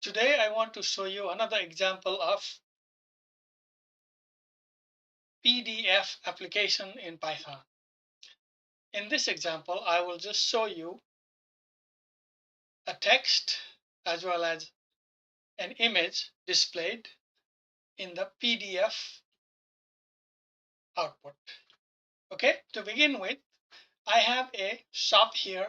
Today I want to show you another example of PDF application in Python. In this example, I will just show you a text as well as an image displayed in the PDF output. Okay, to begin with, I have a shop here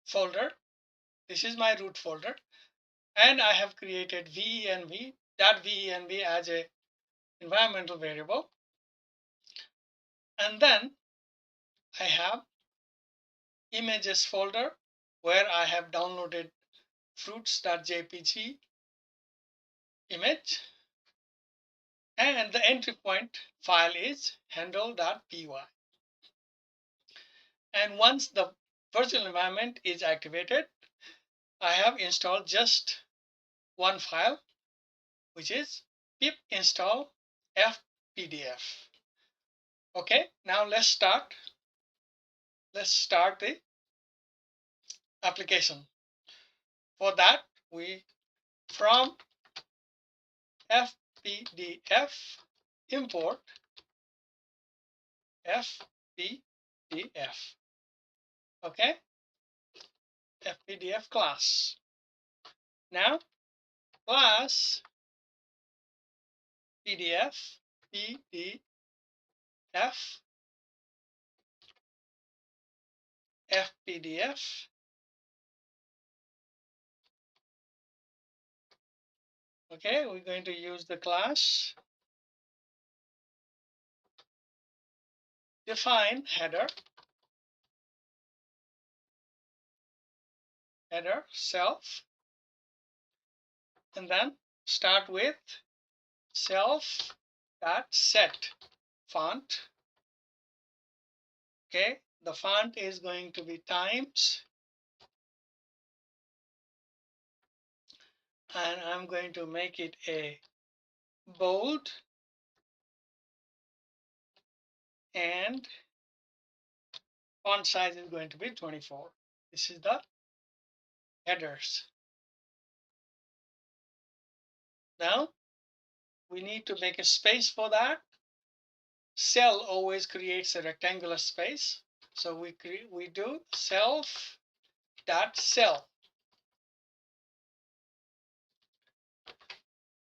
folder. This is my root folder, and I have created venv as a environmental variable, and then I have images folder where I have downloaded fruits.jpg image, and the entry point file is handle.py. And once the virtual environment is activated, I have installed just one file, which is pip install fpdf. Okay, now let's start the application. For that, we from fpdf import fpdf. Okay, fpdf class. Now class pdf fpdf. Okay, we're going to use the class define header self, and then start with self set font. Okay, the font is going to be Times, and I'm going to make it a bold, and font size is going to be 24. This is the headers. Now we need to make a space for that. Cell always creates a rectangular space, so we do self dot cell,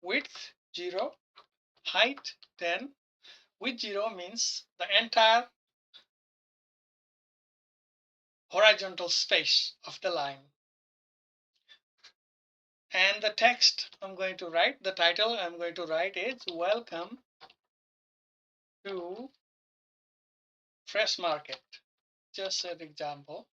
width 0, height 10. Width 0 means the entire horizontal space of the line. And the text I'm going to write, the title I'm going to write is Welcome to Fresh Market. Just an example.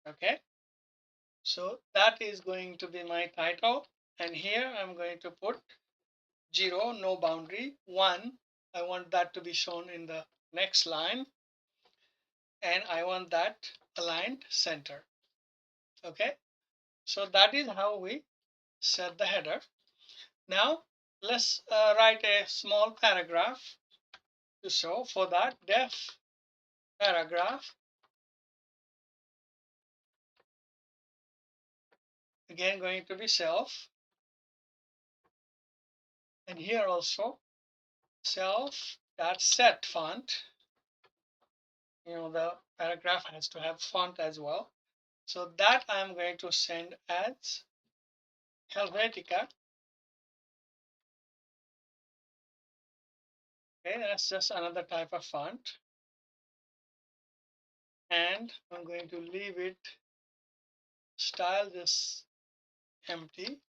Okay, so that is going to be my title, and here I'm going to put 0, no boundary, 1. I want that to be shown in the next line, and I want that aligned center. Okay, so that is how we set the header. Now let's write a small paragraph to show. For that, def paragraph, again going to be self, and here also self dot set font. The paragraph has to have font as well, so that I'm going to send as Helvetica. Okay, that's just another type of font, and I'm going to leave it style just empty,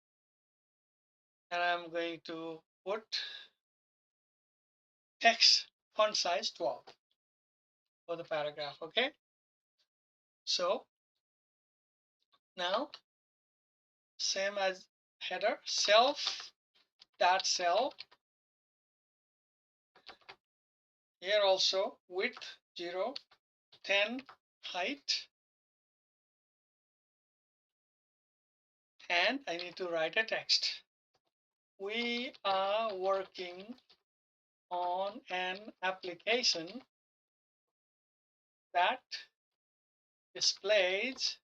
and I'm going to put text font size 12 for the paragraph. Okay, so now same as header, self dot cell, here also width 0, 10, height, and I need to write a text. We are working on an application that displays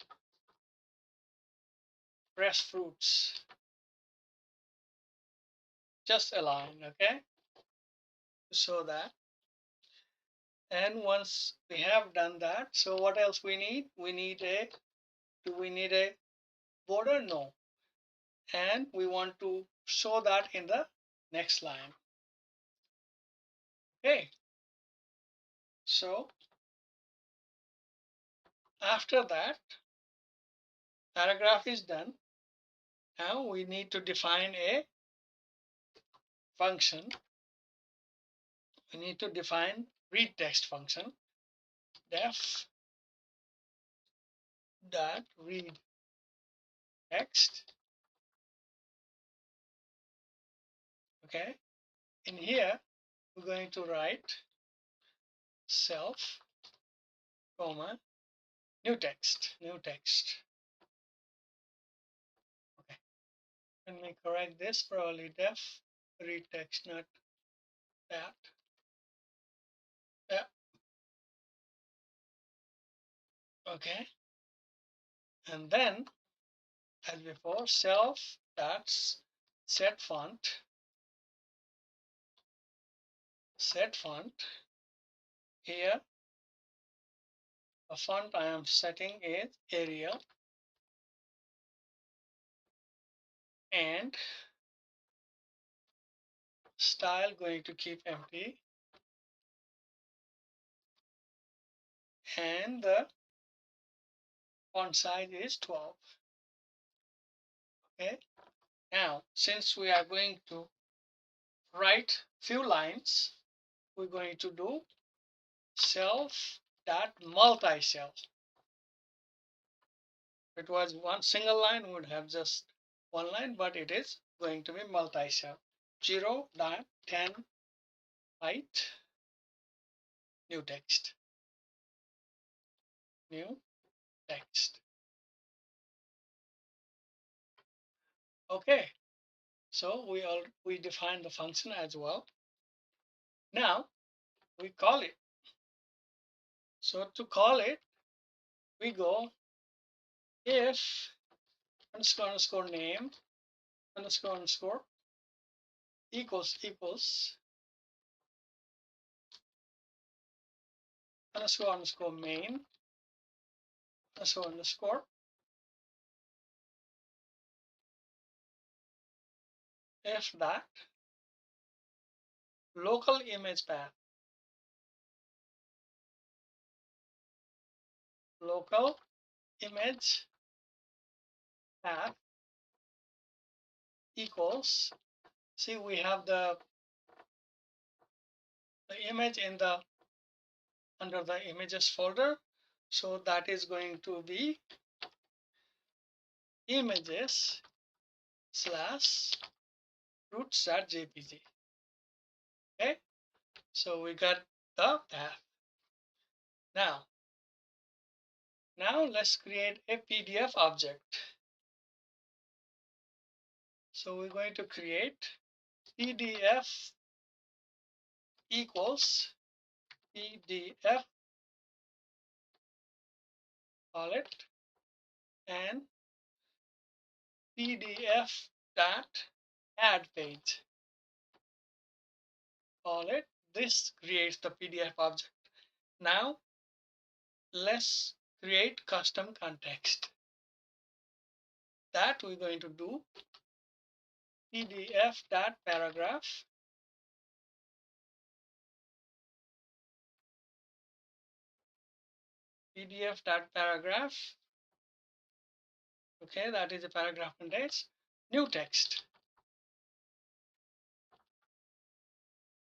fresh fruits. Just a line, okay, to show that. And once we have done that, so what else we need? Do we need a border? No. And we want to show that in the next line. Okay. So after that, paragraph is done. Now we need to define a function. We need to define read text function. Def dot read text. Okay. In here, we're going to write self, comma, new text, new text. Okay. Let me correct this, probably def read text, not that. Yeah. Okay. And then, as before, self that's set font. Set font. Here, the font I am setting is Arial, and style going to keep empty, and the font size is 12. Okay. Now, since we are going to write few lines, we're going to do self dot multi-cell. If it was one single line, we would have just one line, but it is going to be multi-cell. 0.10 height, new text, new text. Okay, so we define the function as well. Now we call it. So to call it, we go if underscore underscore name underscore underscore equals underscore underscore main underscore underscore if that local image path, local image path equals, see, we have the image in the under the images folder, so that is going to be images slash roots.jpg. Okay, so we got the path. Now let's create a PDF object. So we're going to create PDF equals PDF, call it, and PDF dot add page, call it. This creates the PDF object. Now let's create custom context. That we're going to do PDF dot paragraph, PDF dot paragraph. Okay, that is a paragraph contains new text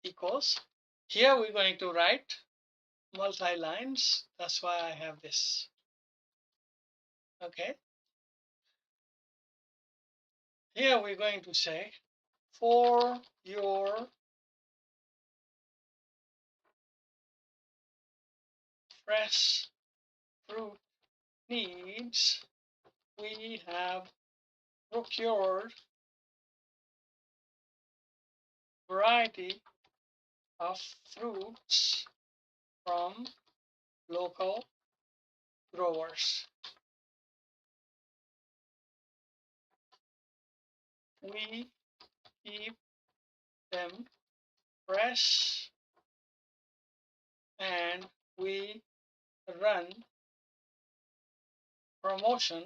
equals. Here we're going to write multi lines. That's why I have this. Okay. Here we're going to say for your fresh fruit needs, we have procured variety of fruits from local growers. We keep them fresh and we run promotion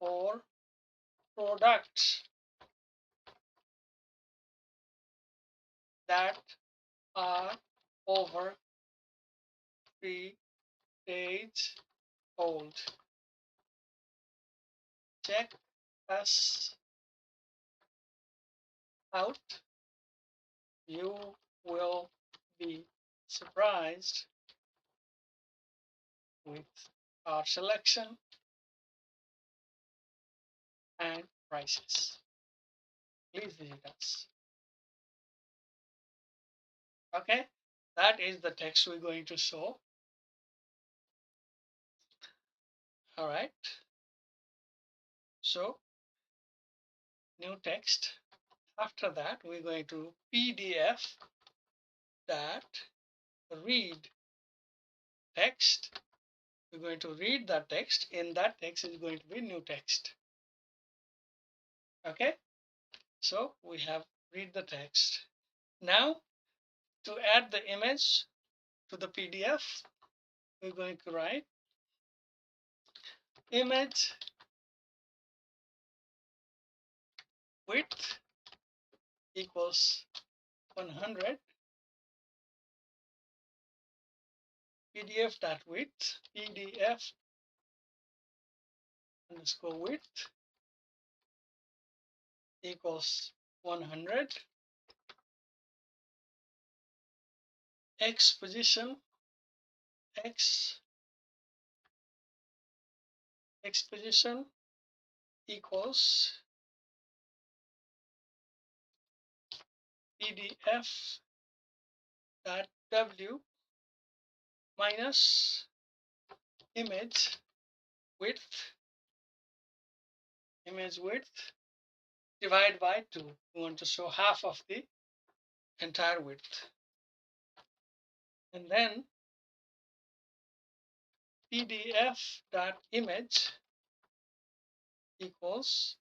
for products that are over 3 days old. Check us out. You will be surprised with our selection and prices. Please visit us. Okay, that is the text we're going to show. All right, so new text. After that, we're going to PDF that read text. We're going to read that text. In that text is going to be new text. Okay, so we have read the text. Now to add the image to the PDF, we're going to write image width equals 100 PDF.width PDF underscore width equals 100 x position x position equals PDF dot w minus image width divided by 2. We want to show half of the entire width. And then PDF dot image equals,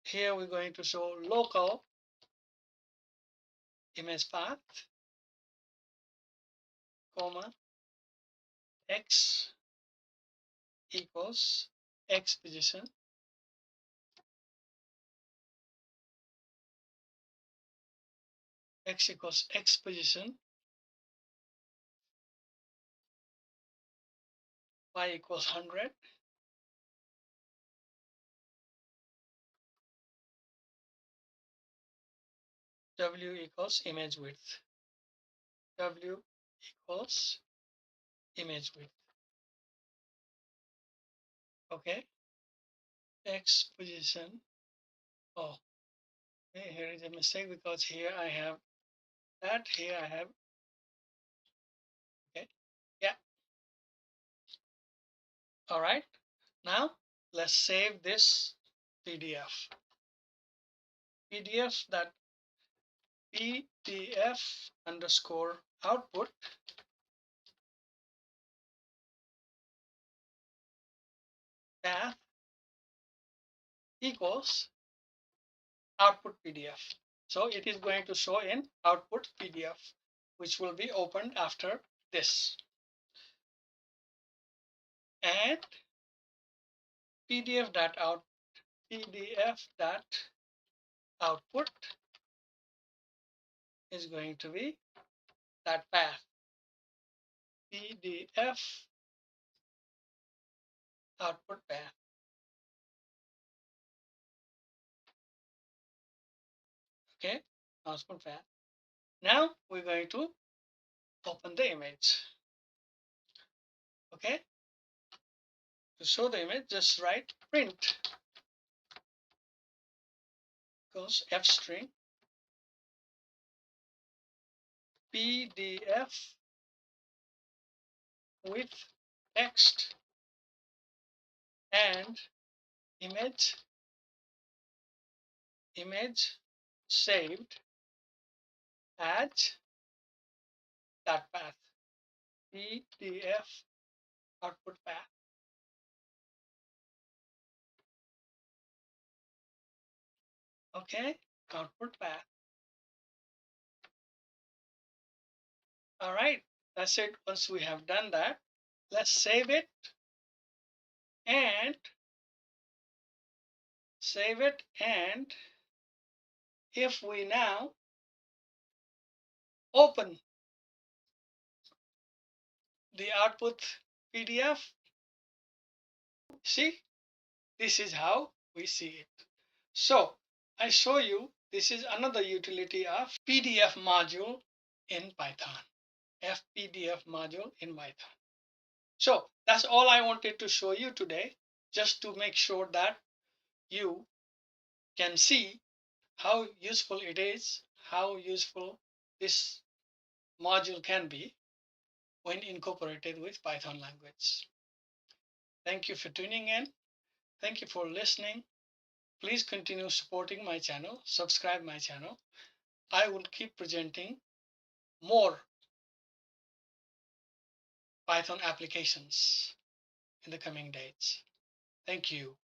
here we're going to show local image path, comma, x equals x position y equals 100 w equals image width okay, x position. Oh, okay, here is a mistake because here I have that, here I have, okay, yeah. All right, now let's save this PDF. That PDF underscore output path equals output PDF. So it is going to show in output PDF, which will be opened after this. And PDF dot output is going to be that path, PDF output path. Okay, output path. Now we're going to open the image. Okay, to show the image, just write print equals f string PDF with text and image saved as that path. PDF output path. Okay, output path. All right, that's it. Once we have done that, let's save it and if we now open the output PDF, see, this is how we see it. So I show you, this is another utility of PDF module in Python. FPDF module in Python. So that's all I wanted to show you today, just to make sure that you can see how useful it is, how useful this module can be when incorporated with Python language. Thank you for tuning in. Thank you for listening. Please continue supporting my channel, subscribe my channel. I will keep presenting more Python applications in the coming days. Thank you.